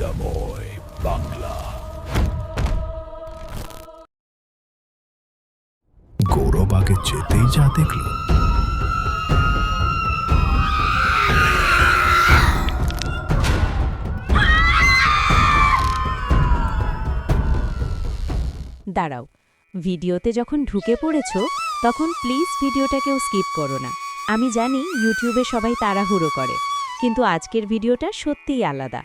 সময় বাংলা। গৌরব আগে যেতেই যা দেখল, দাঁড়াও, ভিডিওতে যখন ঢুকে পড়েছো তখন প্লিজ ভিডিওটাকেও স্কিপ করো না। আমি জানি ইউটিউবে সবাই তাড়াহুড়ো করে, কিন্তু আজকের ভিডিওটা সত্যিই আলাদা।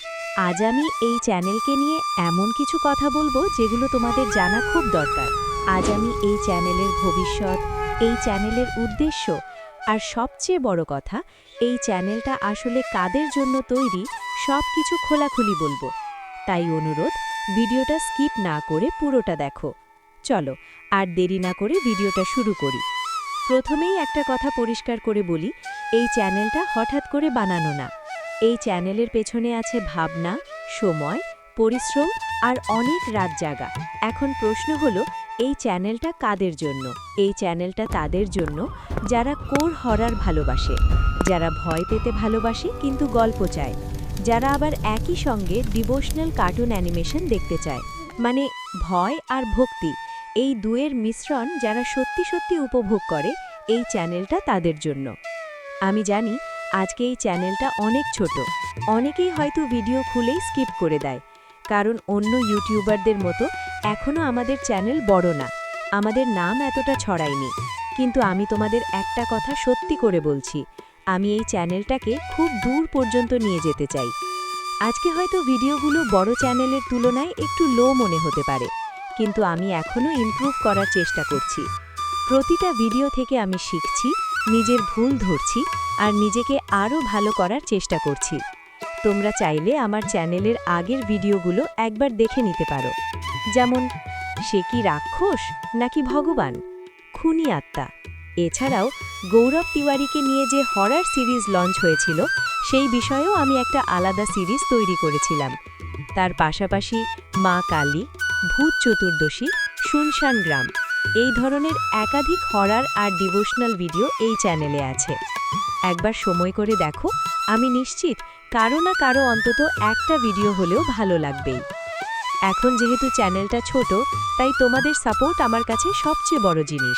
আজ আমি এই চ্যানেলকে নিয়ে এমন কিছু কথা বলবো যেগুলো তোমাদের জানা খুব দরকার। আজ আমি এই চ্যানেলের ভবিষ্যৎ, এই চ্যানেলের উদ্দেশ্য, আর সবচেয়ে বড় কথা, এই চ্যানেলটা আসলে কাদের জন্য তৈরি সব কিছু খোলাখুলি বলবো। তাই অনুরোধ, ভিডিওটা স্কিপ না করে পুরোটা দেখো। চলো আর দেরি না করে ভিডিওটা শুরু করি। প্রথমেই একটা কথা পরিষ্কার করে বলি, এই চ্যানেলটা হঠাৎ করে বানানো না। এই চ্যানেলের পেছনে আছে ভাবনা, সময়, পরিশ্রম আর অনেক রাত জাগা। এখন প্রশ্ন হলো, এই চ্যানেলটা কাদের জন্য? এই চ্যানেলটা তাদের জন্য যারা কোর হরর ভালোবাসে, যারা ভয় পেতে ভালোবাসে কিন্তু গল্প চায়, যারা আবার একই সঙ্গে ডিভোশনাল কার্টুন অ্যানিমেশন দেখতে চায়, মানে ভয় আর ভক্তি এই দুয়ের মিশ্রণ যারা সত্যি সত্যি উপভোগ করে, এই চ্যানেলটা তাদের জন্য। আমি জানি আজকে এই চ্যানেলটা অনেক ছোট, অনেকেই হয়তো ভিডিও খুলেই স্কিপ করে দেয়, কারণ অন্য ইউটিউবারদের মতো এখনও আমাদের চ্যানেল বড় না, আমাদের নাম এতটা ছড়ায়নি। কিন্তু আমি তোমাদের একটা কথা সত্যি করে বলছি, আমি এই চ্যানেলটাকে খুব দূর পর্যন্ত নিয়ে যেতে চাই। আজকে হয়তো ভিডিওগুলো বড় চ্যানেলের তুলনায় একটু লো মনে হতে পারে, কিন্তু আমি এখনও ইমপ্রুভ করার চেষ্টা করছি। প্রতিটা ভিডিও থেকে আমি শিখছি, নিজের ভুল ধরছি আর নিজেকে আরও ভালো করার চেষ্টা করছি। তোমরা চাইলে আমার চ্যানেলের আগের ভিডিওগুলো একবার দেখে নিতে পারো, যেমন সে কি রাক্ষস নাকি ভগবান, খুনি আত্মা। এছাড়াও গৌরব তিওয়ারিকে নিয়ে যে হরর সিরিজ লঞ্চ হয়েছিল, সেই বিষয়েও আমি একটা আলাদা সিরিজ তৈরি করেছিলাম। তার পাশাপাশি মা কালী, ভূত চতুর্দশী, শুনশান গ্রাম, এই ধরনের একাধিক হরর আর ডিভোশনাল ভিডিও এই চ্যানেলে আছে। একবার সময় করে দেখো, আমি নিশ্চিত কারো না কারো অন্তত একটা ভিডিও হলেও ভালো লাগবেই। এখন যেহেতু চ্যানেলটা ছোট, তাই তোমাদের সাপোর্ট আমার কাছে সবচেয়ে বড় জিনিস।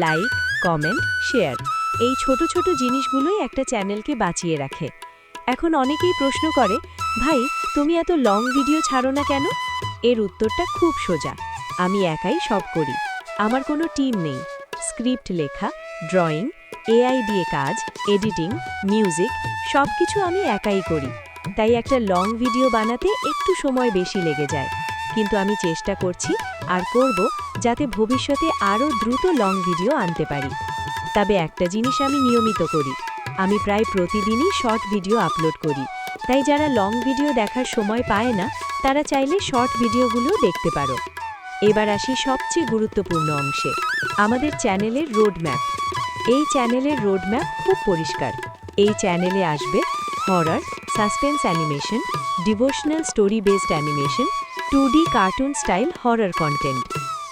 লাইক, কমেন্ট, শেয়ার, এই ছোট ছোট জিনিসগুলোই একটা চ্যানেলকে বাঁচিয়ে রাখে। এখন অনেকেই প্রশ্ন করে, ভাই তুমি এত লং ভিডিও ছাড়ো না কেন? এর উত্তরটা খুব সোজা, আমি একাই সব করি। আমার কোনো টিম নেই। স্ক্রিপ্ট লেখা, ড্রয়িং, এআই দিয়ে কাজ, এডিটিং, মিউজিক সব কিছু আমি একাই করি। তাই একটা লং ভিডিও বানাতে একটু সময় বেশি লেগে যায়, কিন্তু আমি চেষ্টা করছি আর করব যাতে ভবিষ্যতে আরও দ্রুত লং ভিডিও আনতে পারি। তবে একটা জিনিস আমি নিয়মিত করি, আমি প্রায় প্রতিদিনই শর্ট ভিডিও আপলোড করি। তাই যারা লং ভিডিও দেখার সময় পায় না, তারা চাইলে শর্ট ভিডিওগুলো দেখতে পারো। এবার আসি সবচেয়ে গুরুত্বপূর্ণ অংশে, আমাদের চ্যানেলের রোডম্যাপ। এই চ্যানেলের রোডম্যাপ খুব পরিষ্কার। এই চ্যানেলে আসবে horror, suspense animation, devotional story based animation, 2D cartoon style horror content.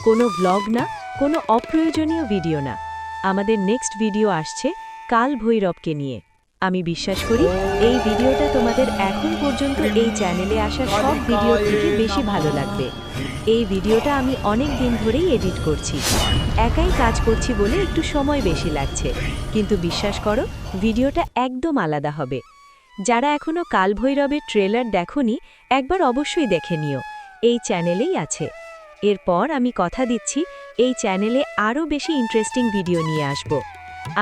কোনো ভ্লগ না, কোনো অপ্রয়োজনীয় ভিডিও না। আমাদের নেক্সট ভিডিও আসছে কাল ভৈরবকে নিয়ে। আমি বিশ্বাস করি এই ভিডিওটা তোমাদের এখন পর্যন্ত এই চ্যানেলে আসা সব ভিডিও থেকে বেশি ভালো লাগবে। এই ভিডিওটা আমি অনেক দিন ধরেই এডিট করছি, একাই কাজ করছি বলে একটু সময় বেশি লাগছে, কিন্তু বিশ্বাস করো ভিডিওটা একদম আলাদা হবে। যারা এখনও কাল ভৈরবের ট্রেলার দেখোনি, একবার অবশ্যই দেখে নিও, এই চ্যানেলেই আছে। এরপর আমি কথা দিচ্ছি এই চ্যানেলে আরও বেশি ইন্টারেস্টিং ভিডিও নিয়ে আসব।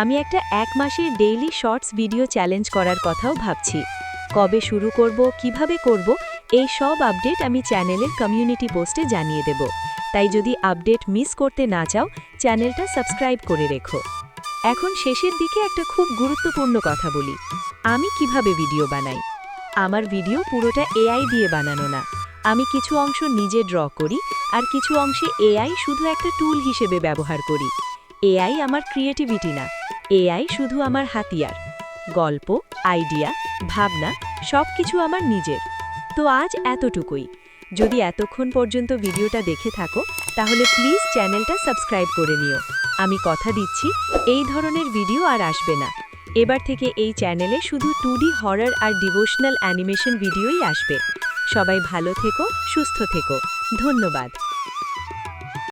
আমি একটা 1 মাসের ডেইলি শর্টস ভিডিও চ্যালেঞ্জ করার কথাও ভাবছি। কবে শুরু করব, কিভাবে করব, এই সব আপডেট আমি চ্যানেলের কমিউনিটি পোস্টে জানিয়ে দেব। তাই যদি আপডেট মিস করতে না চাও, চ্যানেলটা সাবস্ক্রাইব করে রেখো। এখন শেষের দিকে একটা খুব গুরুত্বপূর্ণ কথা বলি, আমি কিভাবে ভিডিও বানাই। আমার ভিডিও পুরোটা এআই দিয়ে বানানো না। আমি কিছু অংশ নিজে ড্র করি, আর কিছু অংশে এআই শুধু একটা টুল হিসেবে ব্যবহার করি। এআই আমার ক্রিয়েটিভিটি না, এআই শুধু আমার হাতিয়ার। গল্প, আইডিয়া, ভাবনা সব কিছু আমার নিজের। তো আজ এতটুকুই। যদি এতক্ষণ পর্যন্ত ভিডিওটা দেখে থাকো, তাহলে প্লিজ চ্যানেলটা সাবস্ক্রাইব করে নিও। আমি কথা দিচ্ছি এই ধরনের ভিডিও আর আসবে না। এবার থেকে এই চ্যানেলে শুধু 2D হরর আর ডিভোশনাল অ্যানিমেশন ভিডিওই আসবে। সবাই ভালো থেকো, সুস্থ থেকো। ধন্যবাদ।